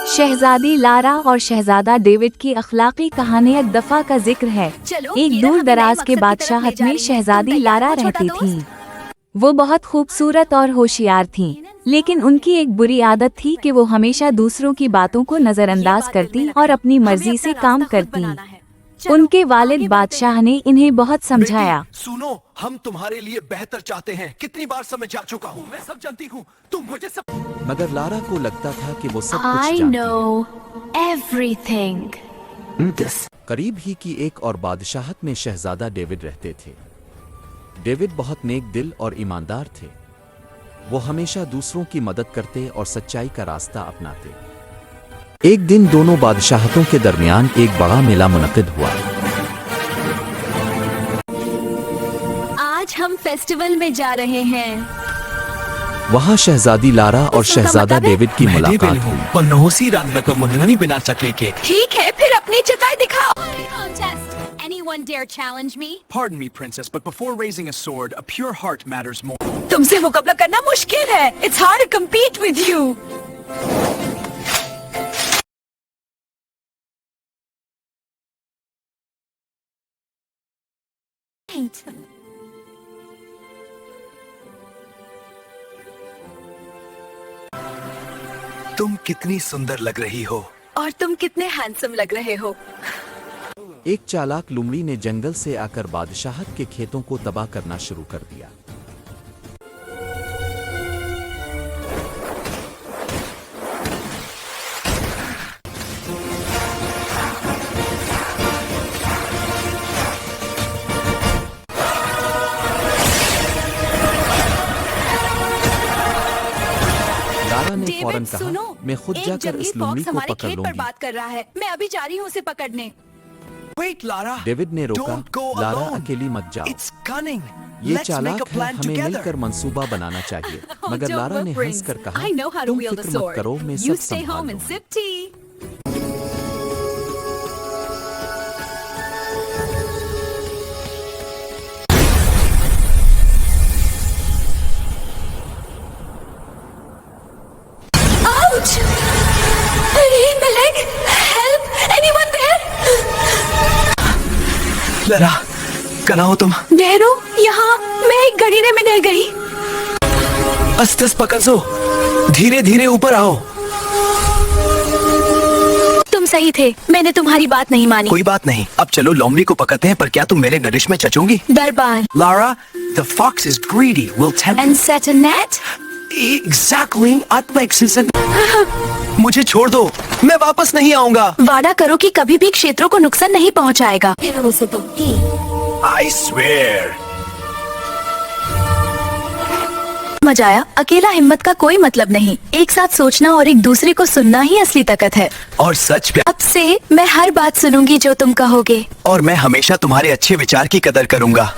शहजादी Lara और शहजादा David की अखलाकी कहानी एक दफा का जिक्र है। एक दूर दराज के बादशाहत में शहजादी लारा रहती थी। वो बहुत खूबसूरत और होशियार थीं, लेकिन उनकी एक बुरी आदत थी कि वो हमेशा दूसरों की बातों को नजरअंदाज करती और अपनी मर्जी से काम करती। उनके वालिद बादशाह ने इन्हें बहुत समझाया। सुनो, हम तुम्हारे लिए बेहतर चाहते हैं। कितनी बार समझा चुका हूँ, मैं सब जानती हूँ, तुम मुझे सब। मगर लारा को लगता था कि वो सब कुछ I जानती know everything. करीब ही की एक और बादशाहत में शहजादा डेविड रहते थे। डेविड बहुत नेक दिल और ईमानदार थे। वो हमेशा दूसरों की मदद करते और सच्चाई का रास्ता अपनाते। एक दिन दोनों बादशाहतों के दरमियान एक बड़ा मेला मुनक्किद हुआ। आज हम फेस्टिवल में जा रहे हैं। वहाँ शहजादी लारा और शहजादा डेविड की मुलाकात हुई। ठीक है, फिर अपनी चटाई दिखाओ। Anyone dare challenge me? Pardon me, princess, but before raising a sword, a pure heart matters more. तुमसे मुकाबला करना मुश्किल है। It's hard to compete with you. तुम कितनी सुंदर लग रही हो। और तुम कितने हैंडसम लग रहे हो। एक चालाक लुमड़ी ने जंगल से आकर बादशाहत के खेतों को तबाह करना शुरू कर दिया। लारा ने फौरन कहा, मैं खुद जाकर इस लुमड़ी को पकड़ लूंगी। बात कर रहा है, मैं अभी जा रही हूँ उसे पकड़ने। Wait, Lara. डेविड ने रोका, Don't go लारा alone. अकेली मत जाओ। It's cunning. ये Let's make चालाक a है, plan हमें together. मिलकर मंसूबा बनाना चाहिए। मगर Don't लारा ने look, Prince. हंसकर कहा, I know how to तुम wield a फिक्र मत sword. करो, मैं You सब stay संभाल home and लूंगी। sip tea. Ouch! अरे, my leg! Help! Anyone there? Lara, कहाँ हो तुम? डेरो, यहाँ मैं एक गड्ढे में गिर गई। अस्तिस पकड़ो, धीरे धीरे ऊपर आओ। तुम सही थे, मैंने तुम्हारी बात नहीं मानी। कोई बात नहीं, अब चलो लोमड़ी को पकड़ते हैं। पर क्या तुम मेरे नरिश में चचोगी? दरबार। Lara, the fox is greedy. Will tempt. And set a net? Exactly. मुझे छोड़ दो, मैं वापस नहीं आऊंगा। वादा करो कि कभी भी क्षेत्रों को नुकसान नहीं पहुंचाएगा। I swear. मजा आया। अकेला हिम्मत का कोई मतलब नहीं। एक साथ सोचना और एक दूसरे को सुनना ही असली ताकत है। और सच प्यार। अब से मैं हर बात सुनूंगी जो तुम कहोगे। और मैं हमेशा तुम्हारे अच्छे विचार की कदर करूंगा।